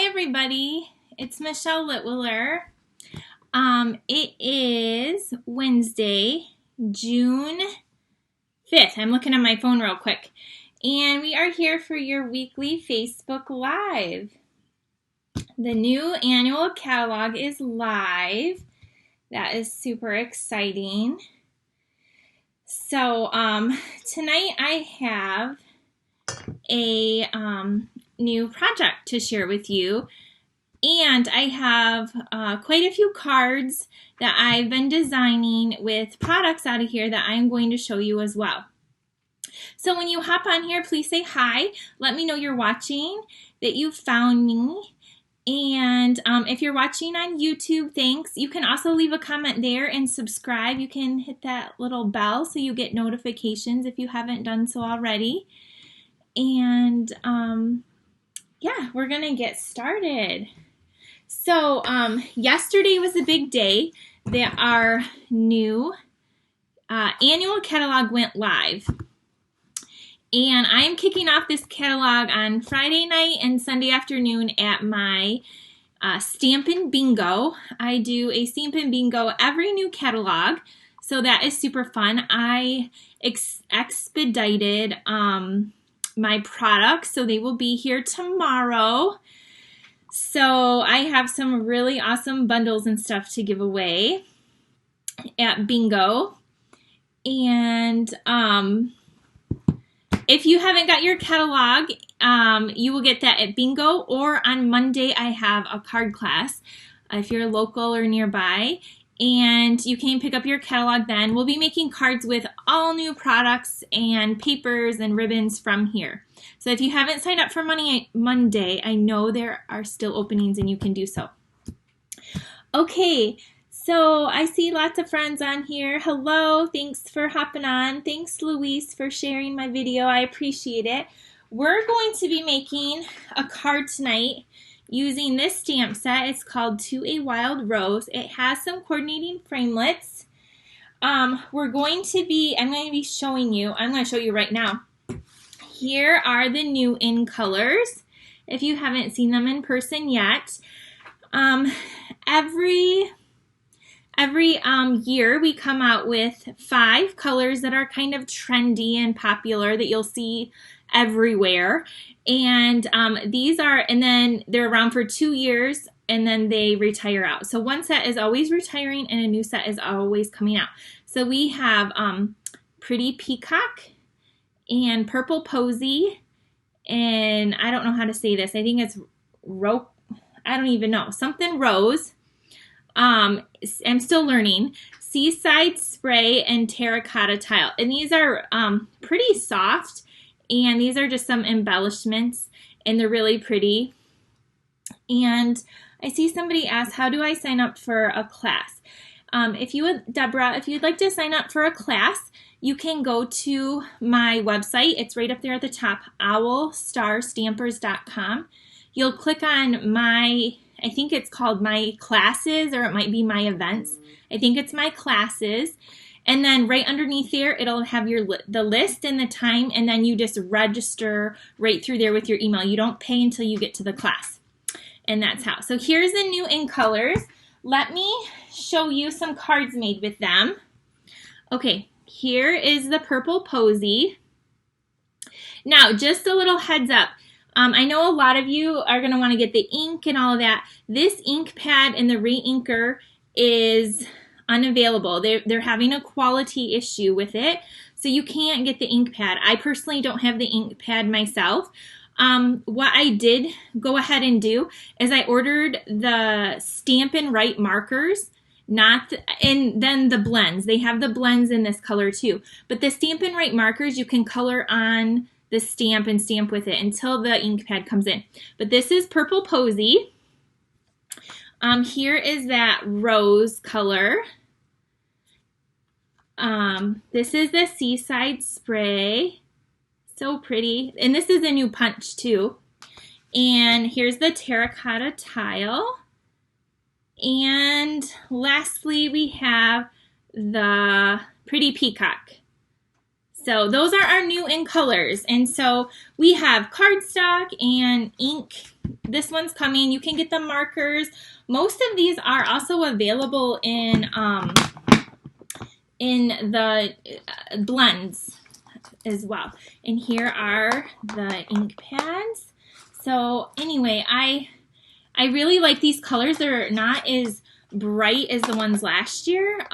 everybody, it's Michelle Litwiller. It is Wednesday, June 5th. I'm looking at my phone real quick. And we are here for your weekly Facebook Live. The new annual catalog is live. That is super exciting. So tonight I have a new project to share with you, and I have quite a few cards that I've been designing with products out of here that I'm going to show you as well. So when you hop on here, please say hi. Let me know you're watching, that you found me. And if you're watching on YouTube, thanks. You can also leave a comment there and subscribe. You can hit that little bell so you get notifications if you haven't done so already. And yeah, we're gonna get started. So yesterday was a big day that our new annual catalog went live. And I'm kicking off this catalog on Friday night and Sunday afternoon at my Stampin' Bingo. I do a Stampin' Bingo every new catalog, so that is super fun. I expedited my products, so they will be here tomorrow. So I have some really awesome bundles and stuff to give away at Bingo. And if you haven't got your catalog, you will get that at Bingo, or on Monday I have a card class if you're local or nearby, and you can pick up your catalog then. We'll be making cards with all new products and papers and ribbons from here. So if you haven't signed up for Monday, I know there are still openings and you can do so. Okay. So I see lots of friends on here. Hello, thanks for hopping on. Thanks, Louise, for sharing my video. I appreciate it. We're going to be making a card tonight using this stamp set. It's called To a Wild Rose. It has some coordinating framelits. I'm going to be showing you, I'm going to show you right now. Here are the new in colors, if you haven't seen them in person yet. Every year we come out with 5 colors that are kind of trendy and popular that you'll see everywhere. And and then they're around for 2 years and then they retire out. So one set is always retiring and a new set is always coming out. So we have Pretty Peacock and Purple Posy, and I don't know how to say this. I think it's I don't even know. Something Rose. I'm still learning. Seaside Spray and Terracotta Tile. And these are pretty soft, and these are just some embellishments, and they're really pretty. And I see somebody ask, how do I sign up for a class? Deborah, if you'd like to sign up for a class, you can go to my website. It's right up there at the top, OWLStarStampers.com. You'll click on I think it's called My Classes, or it might be My Events. I think it's My Classes. And then right underneath there, it'll have the list and the time, and then you just register right through there with your email. You don't pay until you get to the class. And that's how. So here's the new in colors. Let me show you some cards made with them. Okay, here is the Purple Posy. Now, just a little heads up. I know a lot of you are going to want to get the ink and all of that. This ink pad and the re-inker is unavailable. They're having a quality issue with it, so you can't get the ink pad. I personally don't have the ink pad myself. What I did go ahead and do is I ordered the Stampin' Right markers, and then the blends. They have the blends in this color too. But the Stampin' Right markers you can color on the stamp and stamp with it until the ink pad comes in. But this is Purple Posy. Here is that rose color. This is the Seaside Spray. So pretty. And this is a new punch too. And here's the Terracotta Tile. And lastly, we have the Pretty Peacock. So those are our new in colors. And so we have cardstock and ink. This one's coming. You can get the markers. Most of these are also available in the blends as well. And here are the ink pads. So anyway, I really like these colors. They're not as bright as the ones last year.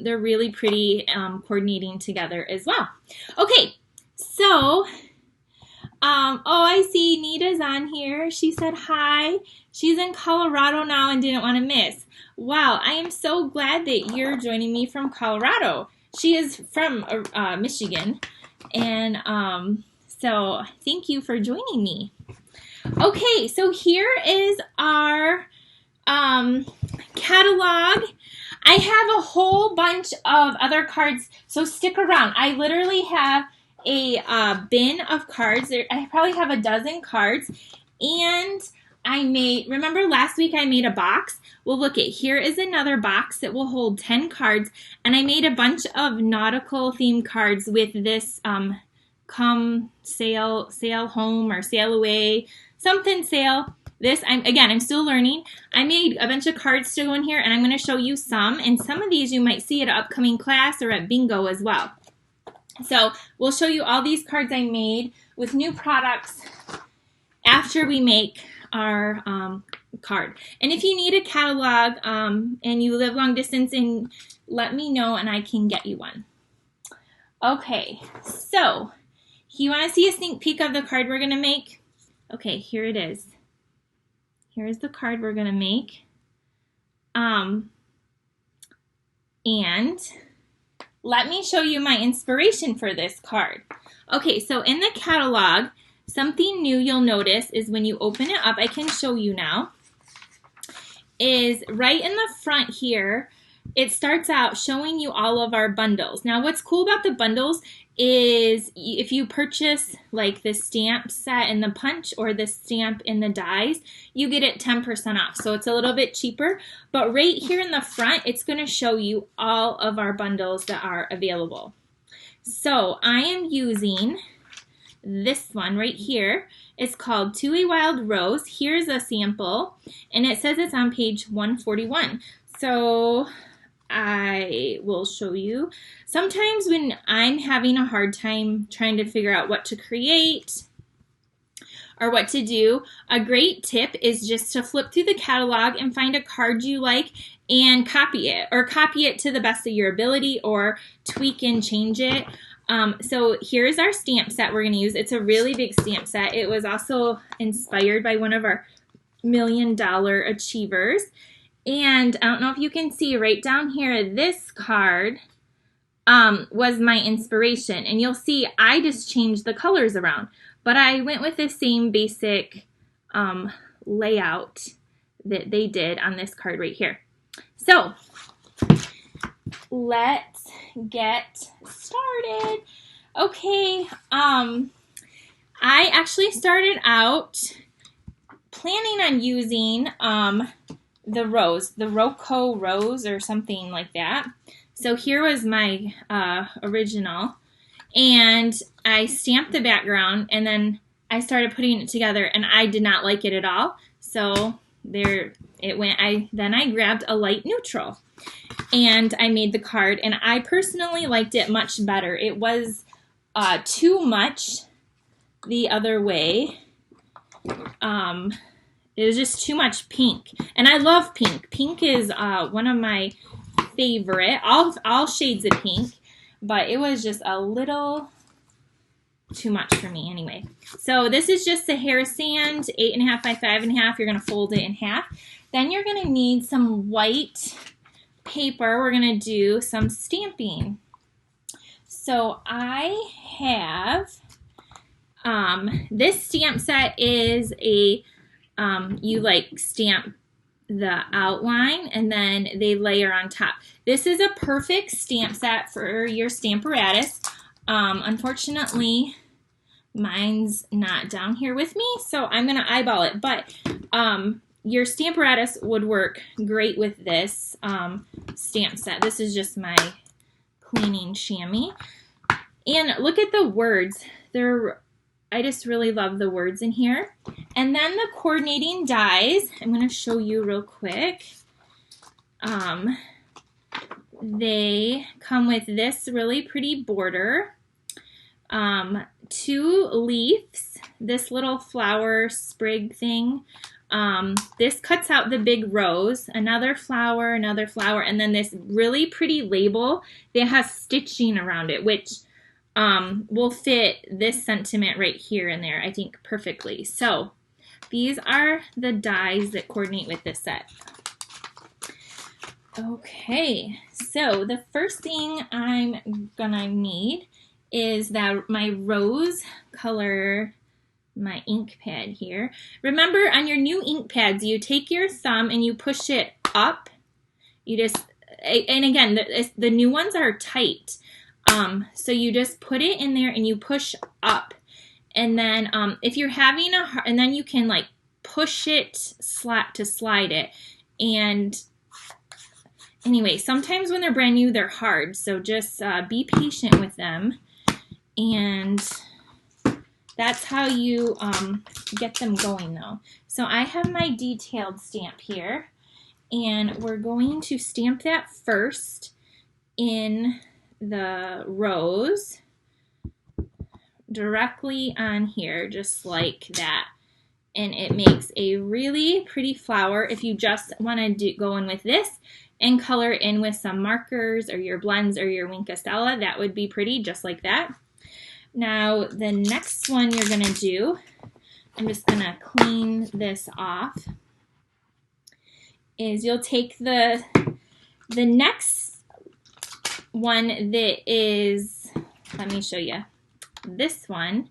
They're really pretty coordinating together as well. Okay, so, oh, I see Nita's on here. She said hi. She's in Colorado now and didn't want to miss. Wow, I am so glad that you're joining me from Colorado. She is from Michigan, and so thank you for joining me. Okay, so here is our catalog. I have a whole bunch of other cards, so stick around. I literally have a bin of cards. I probably have a dozen cards, and I made, remember last week I made a box? Well, look it, here is another box that will hold 10 cards, and I made a bunch of nautical themed cards with this come sail home or sail away, something sail. This, I'm still learning. I made a bunch of cards to go in here, and I'm going to show you some, and some of these you might see at an upcoming class or at bingo as well. So we'll show you all these cards I made with new products after we make our card. And if you need a catalog and you live long distance, and let me know and I can get you one. Okay, so you want to see a sneak peek of the card we're going to make? Okay, here it is. Here's the card we're going to make. And let me show you my inspiration for this card. Okay, so in the catalog, something new you'll notice is when you open it up, I can show you now, is right in the front here, it starts out showing you all of our bundles. Now, what's cool about the bundles is if you purchase like the stamp set and the punch or the stamp in the dies, you get it 10% off. So it's a little bit cheaper, but right here in the front, it's going to show you all of our bundles that are available. So I am using this one right here. It's called To a Wild Rose. Here's a sample, and it says it's on page 141. So I will show you. Sometimes when I'm having a hard time trying to figure out what to create or what to do, a great tip is just to flip through the catalog and find a card you like and copy it, or copy it to the best of your ability, or tweak and change it. So here's our stamp set we're going to use. It's a really big stamp set. It was also inspired by one of our $1 Million Achievers. And I don't know if you can see right down here, this card was my inspiration. And you'll see I just changed the colors around. But I went with the same basic layout that they did on this card right here. So let's get started. Okay, I actually started out planning on using the rose, the Rococo rose or something like that. So here was my original, and I stamped the background, and then I started putting it together, and I did not like it at all. So there it went. Then I grabbed a light neutral, and I made the card, and I personally liked it much better. It was too much the other way. It was just too much pink, and I love pink. Pink is one of my favorite, all shades of pink, but it was just a little too much for me anyway. So this is just a hair sand, 8.5 by 5.5. You're gonna fold it in half. Then you're gonna need some white paper. We're gonna do some stamping. So I have this stamp set is a you like stamp the outline and then they layer on top. This is a perfect stamp set for your Stamparatus. Unfortunately, mine's not down here with me, so I'm gonna eyeball it, but your Stamparatus would work great with this stamp set. This is just my cleaning chamois. And look at the words. I just really love the words in here. And then the coordinating dies, I'm going to show you real quick. They come with this really pretty border, 2 leaves, this little flower sprig thing. This cuts out the big rose, another flower, and then this really pretty label that has stitching around it, which will fit this sentiment right here and there, I think, perfectly. So these are the dies that coordinate with this set. Okay, so the first thing I'm gonna need is my rose color, my ink pad here. Remember, on your new ink pads, you take your thumb and you push it up. And again, the new ones are tight. So you just put it in there and you push up. And then if you're having and then you can like push it to slide it. And anyway, sometimes when they're brand new, they're hard. So just be patient with them. And that's how you get them going though. So I have my detailed stamp here. And we're going to stamp that first in the rose directly on here, just like that. And it makes a really pretty flower. If you just want to go in with this and color in with some markers or your blends or your Wink Estella, that would be pretty, just like that. Now the next one you're going to do, I'm just going to clean this off, is you'll take the next one that is, let me show you, this one.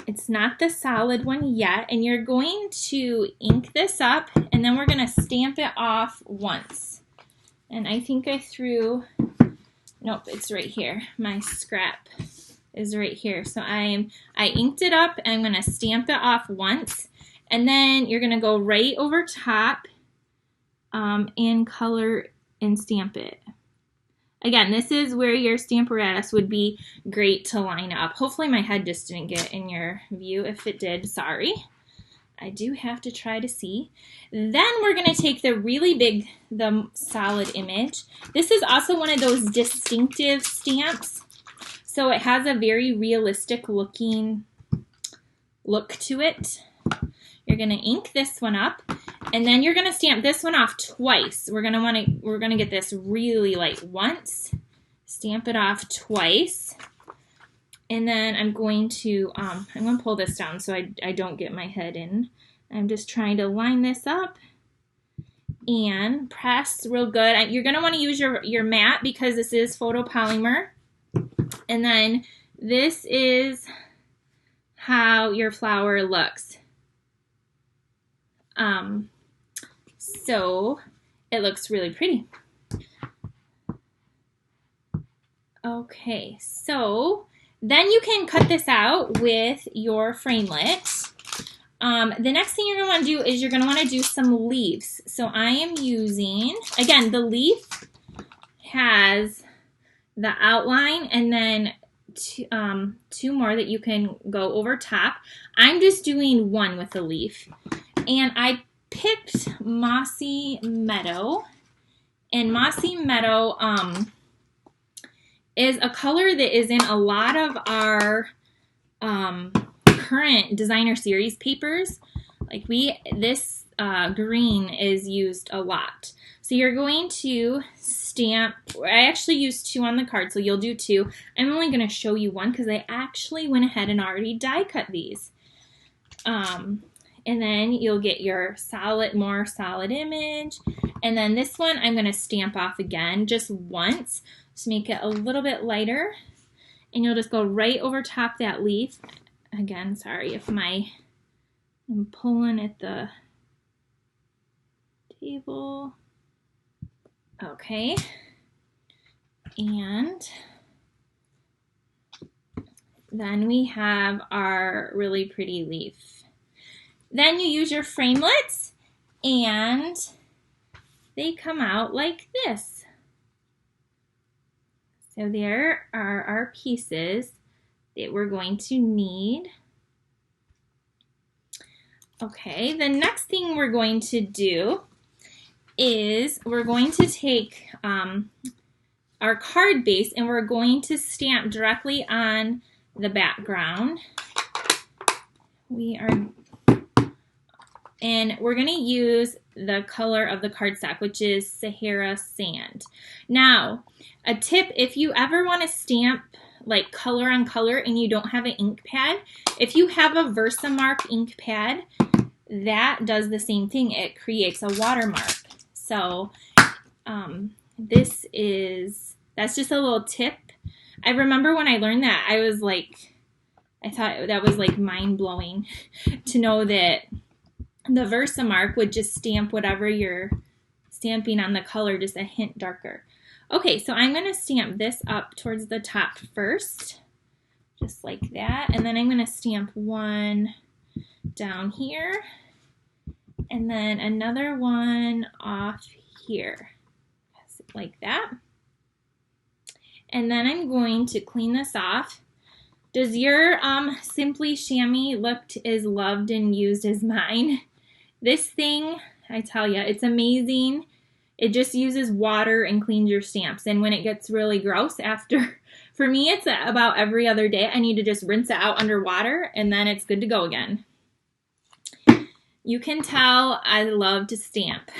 It's not the solid one yet, and you're going to ink this up, and then we're going to stamp it off once. And I think I threw, nope, it's right here. My scrap is right here. So I inked it up, and I'm going to stamp it off once, and then you're going to go right over top and color and stamp it. Again, this is where your Stamparatus would be great to line up. Hopefully my head just didn't get in your view. If it did, sorry. I do have to try to see. Then we're going to take the really big, the solid image. This is also one of those distinctive stamps. So it has a very realistic looking look to it. You're going to ink this one up, and then you're going to stamp this one off twice. We're going to get this really light once, stamp it off twice, and then I'm going to pull this down so I don't get my head in. I'm just trying to line this up and press real good. You're going to want to use your mat because this is photopolymer. And then this is how your flower looks. So it looks really pretty. Okay, so then you can cut this out with your framelit. The next thing you're going to want to do is you're going to want to do some leaves. So I am using, again, the leaf has the outline and then two more that you can go over top. I'm just doing one with the leaf. And I picked Mossy Meadow. And Mossy Meadow is a color that is in a lot of our current designer series papers. Like this green is used a lot. So you're going to stamp, I actually used 2 on the card, so you'll do 2. I'm only going to show you 1 because I actually went ahead and already die cut these. And then you'll get your more solid image. And then this one I'm going to stamp off again just once to make it a little bit lighter. And you'll just go right over top that leaf. Again, sorry if I'm pulling at the table. Okay. And then we have our really pretty leaf. Then you use your framelits, and they come out like this. So there are our pieces that we're going to need. Okay, the next thing we're going to do is we're going to take our card base and we're going to stamp directly on the background. And we're going to use the color of the cardstock, which is Sahara Sand. Now, a tip, if you ever want to stamp like color on color and you don't have an ink pad, if you have a Versamark ink pad, that does the same thing. It creates a watermark. So that's just a little tip. I remember when I learned that, I thought that was like mind-blowing to know that the Versamark would just stamp whatever you're stamping on the color just a hint darker. Okay, so I'm going to stamp this up towards the top first, just like that. And then I'm going to stamp one down here, and then another one off here, like that. And then I'm going to clean this off. Does your Simply Chamois look as loved and used as mine? This thing, I tell you, it's amazing. It just uses water and cleans your stamps. And when it gets really gross for me, it's about every other day. I need to just rinse it out under water and then it's good to go again. You can tell I love to stamp.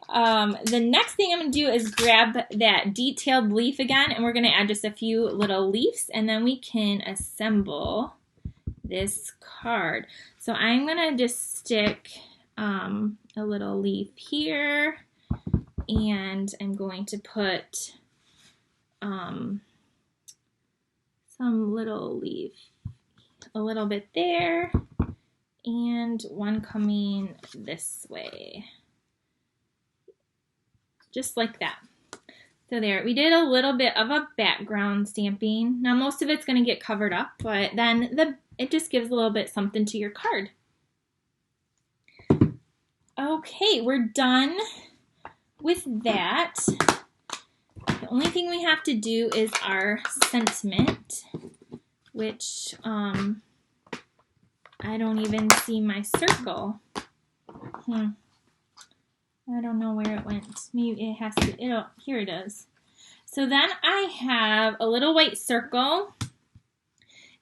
The next thing I'm going to do is grab that detailed leaf again, and we're going to add just a few little leaves, and then we can assemble this card. So I'm going to just stick a little leaf here, and I'm going to put some little leaf a little bit there, and one coming this way. Just like that. So there, we did a little bit of a background stamping. Now most of it's going to get covered up, but then it just gives a little bit something to your card. Okay, we're done with that. The only thing we have to do is our sentiment, which I don't even see my circle. I don't know where it went. Maybe it has to, here it is. So then I have a little white circle.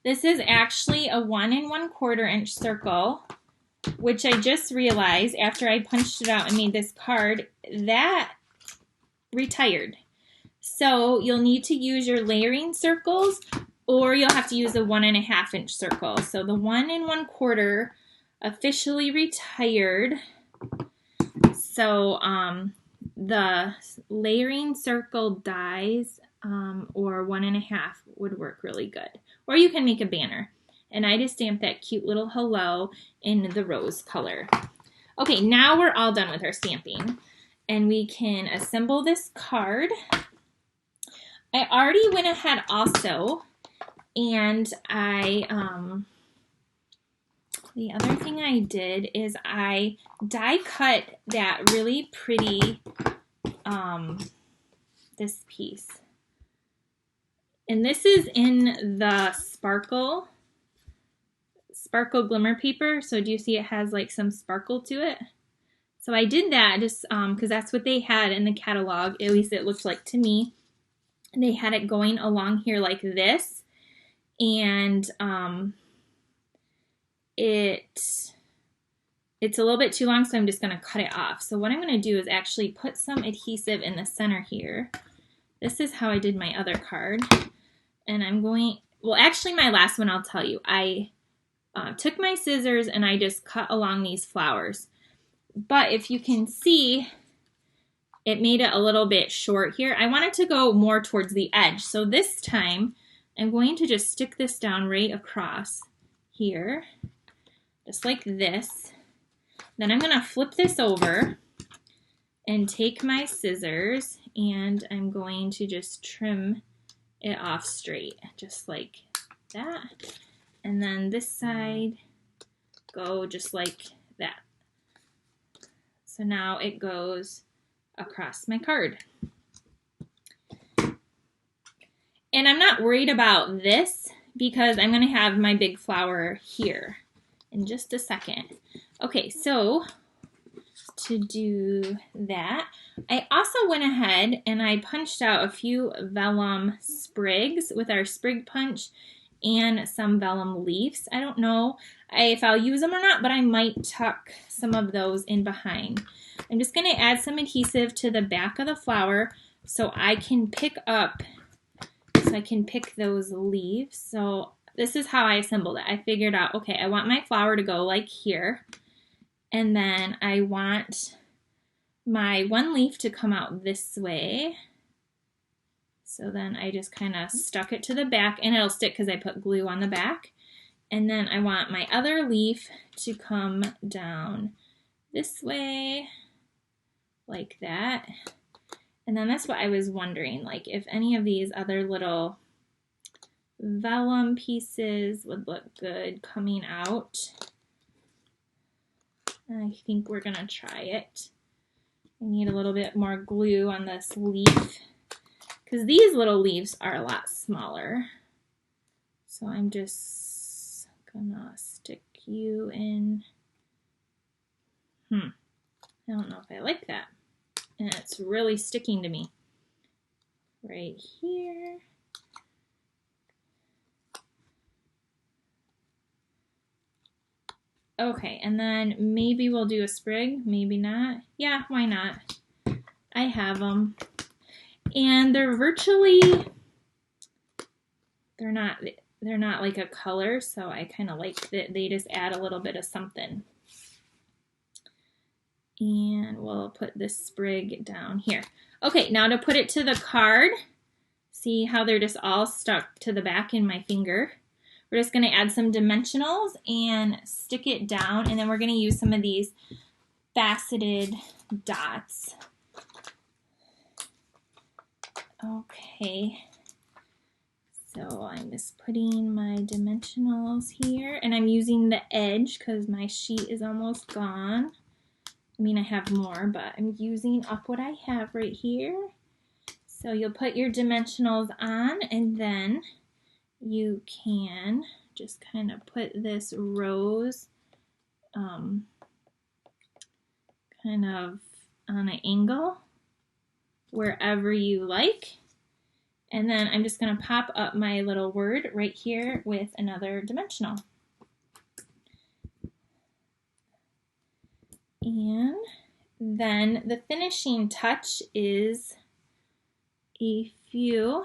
This is actually a 1 1/4 inch circle, which I just realized after I punched it out and made this card, that retired. So you'll need to use your layering circles, or you'll have to use a 1 1/2 inch circle. So the 1 1/4 officially retired. So the layering circle dies, or 1 1/2 would work really good. Or you can make a banner. And I just stamped that cute little hello in the rose color. Okay, now we're all done with our stamping. And we can assemble this card. I already went ahead also, and the other thing I did is I die cut that really pretty, this piece. And this is in the sparkle glimmer paper. So do you see it has like some sparkle to it? So I did that just because that's what they had in the catalog. At least it looked like to me. They had it going along here like this. And it's a little bit too long, so I'm just going to cut it off. So what I'm going to do is actually put some adhesive in the center here. This is how I did my other card. And I'm going, well, actually my last one I'll tell you. I took my scissors and I just cut along these flowers. But if you can see, it made it a little bit short here. I want it to go more towards the edge. So this time, I'm going to just stick this down right across here, just like this. Then I'm going to flip this over and take my scissors, and I'm going to just trim it off straight, just like that. And then this side, go just like that. So now it goes across my card. I'm not worried about this because I'm going to have my big flower here in just a second. Okay, so to do that, I also went ahead and I punched out a few vellum sprigs with our sprig punch and some vellum leaves. I don't know if I'll use them or not, but I might tuck some of those in behind. I'm just going to add some adhesive to the back of the flower so I can pick those leaves. So this is how I assembled it. I figured out, okay, I want my flower to go like here, and then I want my one leaf to come out this way. So then I just kind of stuck it to the back, and it'll stick because I put glue on the back. And then I want my other leaf to come down this way, like that. And then that's what I was wondering, like if any of these other little vellum pieces would look good coming out. I think we're gonna try it. I need a little bit more glue on this leaf because these little leaves are a lot smaller. So I'm just gonna stick you in. I don't know if I like that. And it's really sticking to me. Right here. Okay, and then maybe we'll do a sprig, maybe not. Yeah, why not? I have them. And they're not like a color, so I kind of like that they just add a little bit of something. And we'll put this sprig down here. Okay, now to put it to the card, see how they're just all stuck to the back in my finger. We're just going to add some dimensionals and stick it down, and then we're going to use some of these faceted dots. Okay, so I'm just putting my dimensionals here, and I'm using the edge because my sheet is almost gone. I mean, I have more, but I'm using up what I have right here. So you'll put your dimensionals on, and then you can just kind of put this rose kind of on an angle wherever you like. And then I'm just going to pop up my little word right here with another dimensional. And then the finishing touch is a few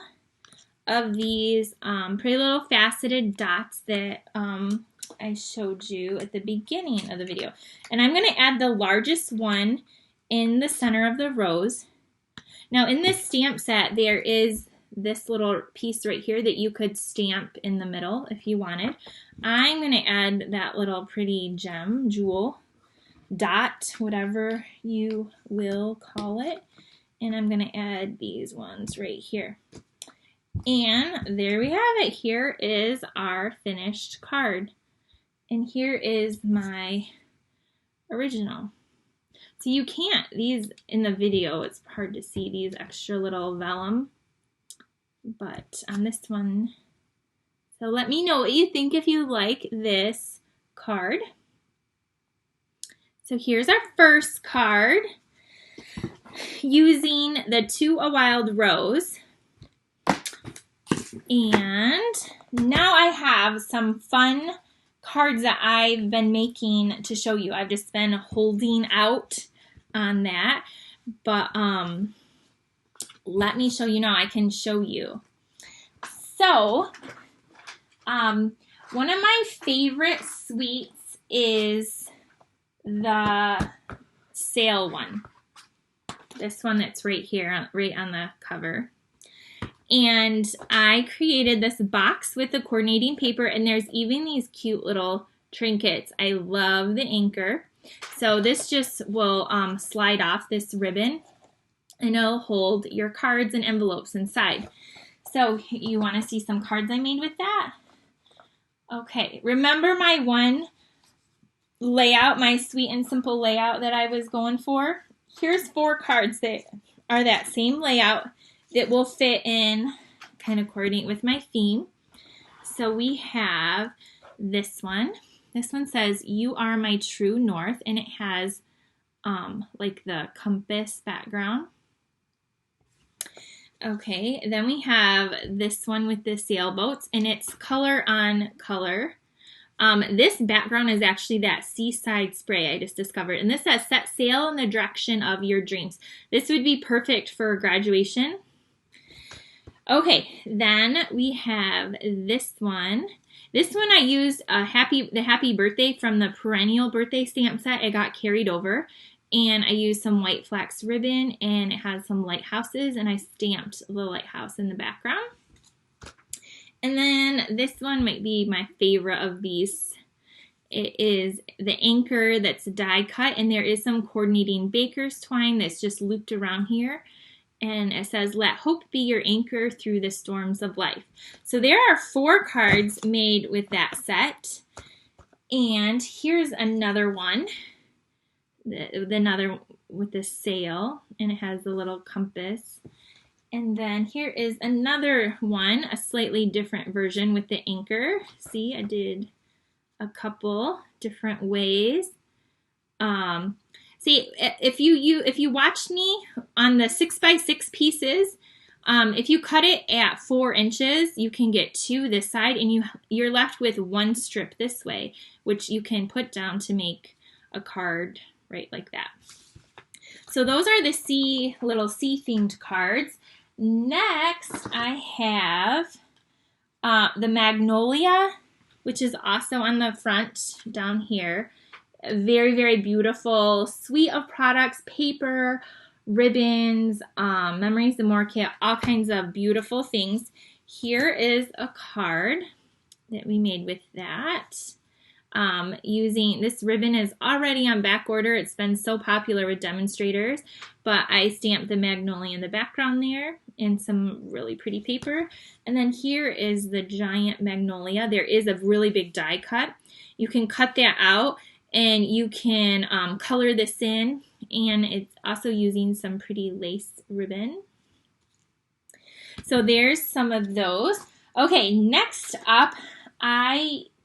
of these pretty little faceted dots that I showed you at the beginning of the video. And I'm going to add the largest one in the center of the rose. Now in this stamp set, there is this little piece right here that you could stamp in the middle if you wanted. I'm going to add that little pretty gem, jewel, dot, whatever you will call it. And I'm going to add these ones right here. And there we have it. Here is our finished card. And here is my original. So you can't, these in the video, it's hard to see these extra little vellum. But on this one, so let me know what you think if you like this card. So here's our first card using the To a Wild Rose. And now I have some fun cards that I've been making to show you. I've just been holding out on that. But let me show you now. I can show you. So, one of my favorite sweets is the sale one. This one that's right here, right on the cover. And I created this box with the coordinating paper, and there's even these cute little trinkets. I love the anchor. So this just will slide off this ribbon, and it'll hold your cards and envelopes inside. So you want to see some cards I made with that? Okay, remember my one layout, my sweet and simple layout that I was going for? Here's 4 cards that are that same layout that will fit in kind of coordinate with my theme. So we have this one. This one says, "You are my true north," and it has like the compass background. Okay, then we have this one with the sailboats, and it's color on color. This background is actually that seaside spray I just discovered, and this says, "Set sail in the direction of your dreams." This would be perfect for graduation. Okay, then we have this one. This one I used the happy birthday from the perennial birthday stamp set. It got carried over. And I used some white flax ribbon, and it has some lighthouses, and I stamped the lighthouse in the background. And then this one might be my favorite of these. It is the anchor that's die cut, and there is some coordinating baker's twine that's just looped around here. And it says, "Let hope be your anchor through the storms of life." So there are 4 cards made with that set. And here's another one. Another with the sail, and it has the little compass. And then here is another one, a slightly different version with the anchor. See, I did a couple different ways. See, if you watched me on the 6x6 pieces, if you cut it at 4 inches, you can get 2 this side, and you're left with 1 strip this way, which you can put down to make a card right like that. So those are the little sea themed cards. Next, I have the Magnolia, which is also on the front down here. Very, very beautiful suite of products, paper, ribbons, memories and more kit, all kinds of beautiful things. Here is a card that we made with that. Using this ribbon is already on back order. It's been so popular with demonstrators, but I stamped the Magnolia in the background there and some really pretty paper. And then here is the giant Magnolia. There is a really big die cut. You can cut that out, and you can color this in, and it's also using some pretty lace ribbon. So there's some of those. Okay, next up,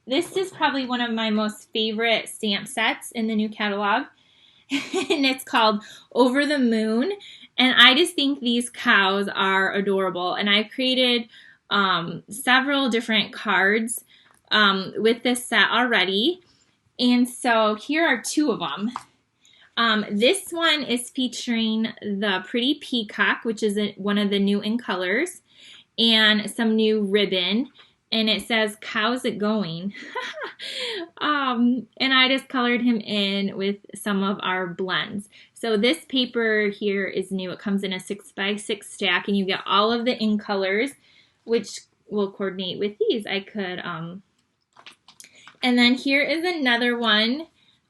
this is probably one of my most favorite stamp sets in the new catalog, and it's called Over the Moon, and I just think these cows are adorable, and I've created several different cards with this set already, and so here are 2 of them. This one is featuring the pretty peacock, which is one of the new in colors, and some new ribbon. And it says, "How's it going?" And I just colored him in with some of our blends. So this paper here is new. It comes in a 6x6 stack, and you get all of the in colors, which will coordinate with these. And then here is another one,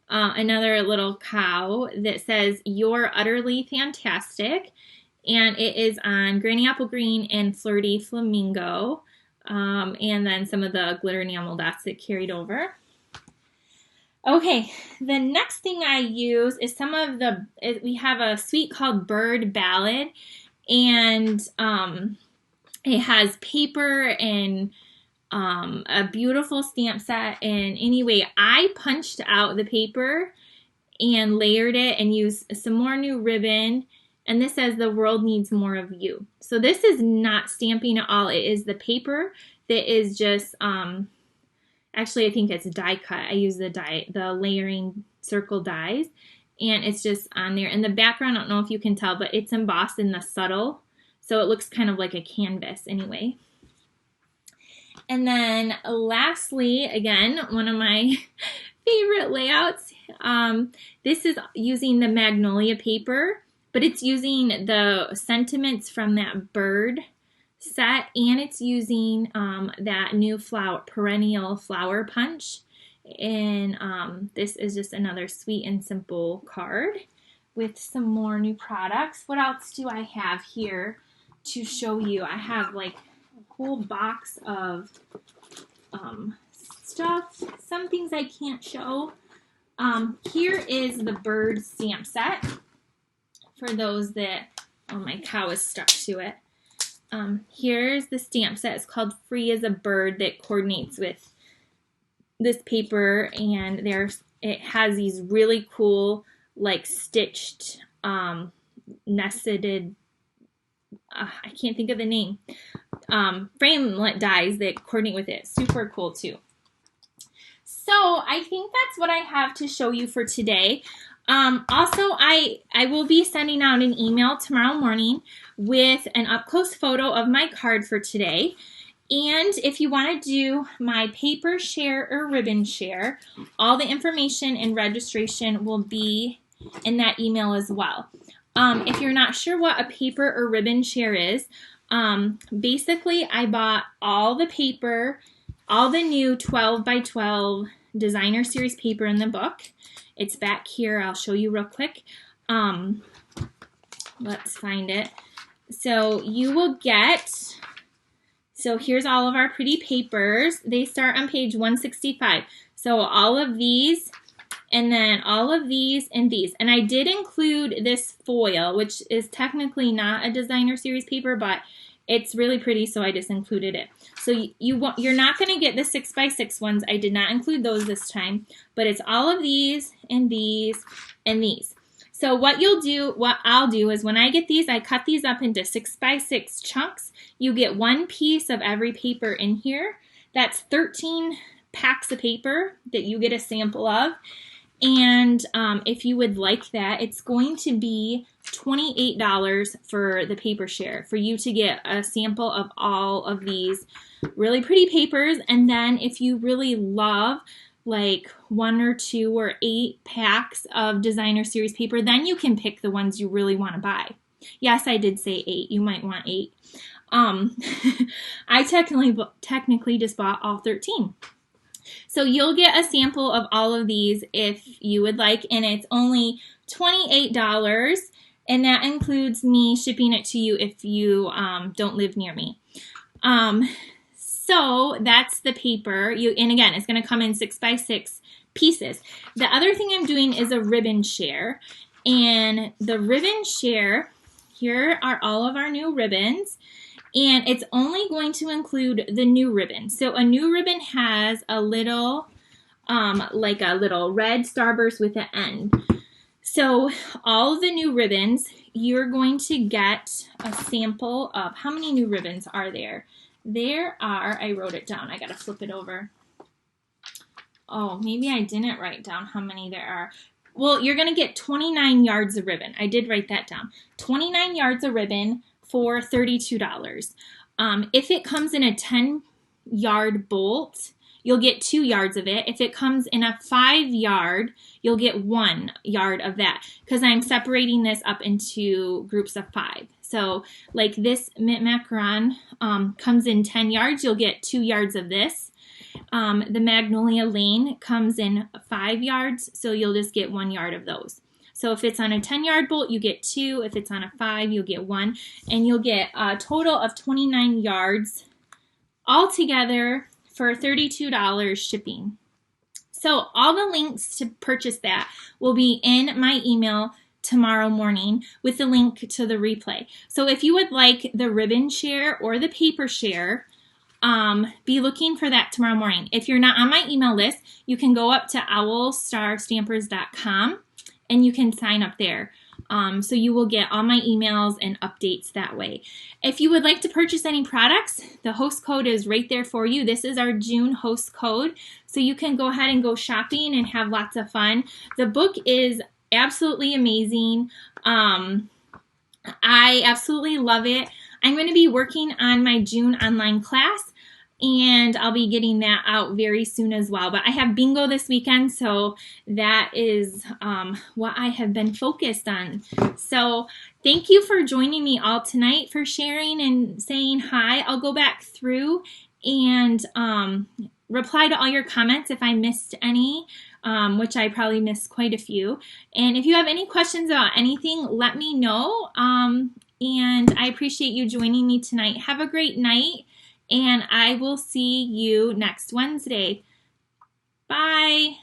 another little cow that says, "You're utterly fantastic." And it is on Granny Apple Green and Flirty Flamingo. And then some of the glitter enamel dots that carried over. Okay, the next thing I use is we have a suite called Bird Ballad, and it has paper and a beautiful stamp set. And anyway, I punched out the paper and layered it and used some more new ribbon. And this says, "The world needs more of you." So this is not stamping at all. It is the paper that is just, actually I think it's die cut. I use the layering circle dies, and it's just on there. In the background, I don't know if you can tell, but it's embossed in the subtle, so it looks kind of like a canvas anyway. And then lastly, again, one of my favorite layouts, this is using the Magnolia paper, but it's using the sentiments from that bird set, and it's using that new perennial flower punch. And this is just another sweet and simple card with some more new products. What else do I have here to show you? I have like a whole box of stuff. Some things I can't show. Here is the bird stamp set. For those that, oh, my cow is stuck to it. Here's the stamp set. It's called Free as a Bird that coordinates with this paper, and it has these really cool like stitched nested, I can't think of the name, framelit dies that coordinate with it. Super cool too. So I think that's what I have to show you for today. Also, I will be sending out an email tomorrow morning with an up-close photo of my card for today. And if you want to do my paper share or ribbon share, all the information and registration will be in that email as well. If you're not sure what a paper or ribbon share is, basically I bought all the paper, all the new 12 by 12 designer series paper in the book. It's back here. I'll show you real quick. Let's find it. So you will get, so here's all of our pretty papers. They start on page 165. So all of these, and then all of these and these. And I did include this foil, which is technically not a designer series paper, but it's really pretty, so I just included it. So you're not going to get the 6x6 ones. I did not include those this time, but it's all of these and these and these. So what I'll do is when I get these, I cut these up into 6x6 chunks. You get one piece of every paper in here. That's 13 packs of paper that you get a sample of. And if you would like that, it's going to be $28 for the paper share for you to get a sample of all of these really pretty papers. And then if you really love like 1 or 2 or 8 packs of designer series paper, then you can pick the ones you really want to buy. Yes, I did say 8. You might want 8. I technically just bought all 13. So you'll get a sample of all of these if you would like, and it's only $28, and that includes me shipping it to you if you don't live near me. So that's the paper. And again, it's going to come in 6x6 pieces. The other thing I'm doing is a ribbon share, and the ribbon share, here are all of our new ribbons. And it's only going to include the new ribbon. So a new ribbon has a little, like a little red starburst with an end. So all of the new ribbons, you're going to get a sample of, how many new ribbons are there? There are, I wrote it down. I got to flip it over. Oh, maybe I didn't write down how many there are. Well, you're going to get 29 yards of ribbon. I did write that down. 29 yards of ribbon for $32. If it comes in a 10-yard bolt, you'll get 2 yards of it. If it comes in a 5-yard, you'll get 1 yard of that, because I'm separating this up into groups of 5. So like this mint macaron comes in 10 yards, you'll get 2 yards of this. The Magnolia Lane comes in 5 yards, so you'll just get 1 yard of those. So if it's on a 10-yard bolt, you get 2. If it's on a 5, you'll get 1. And you'll get a total of 29 yards altogether for $32 shipping. So all the links to purchase that will be in my email tomorrow morning with the link to the replay. So if you would like the ribbon share or the paper share, be looking for that tomorrow morning. If you're not on my email list, you can go up to owlstarstampers.com. and you can sign up there. So you will get all my emails and updates that way. If you would like to purchase any products, the host code is right there for you. This is our June host code. So you can go ahead and go shopping and have lots of fun. The book is absolutely amazing. I absolutely love it. I'm going to be working on my June online class, and I'll be getting that out very soon as well. But I have bingo this weekend, so that is what I have been focused on. So thank you for joining me all tonight, for sharing and saying hi. I'll go back through and reply to all your comments if I missed any, which I probably missed quite a few. And if you have any questions about anything, let me know. And I appreciate you joining me tonight. Have a great night. And I will see you next Wednesday. Bye.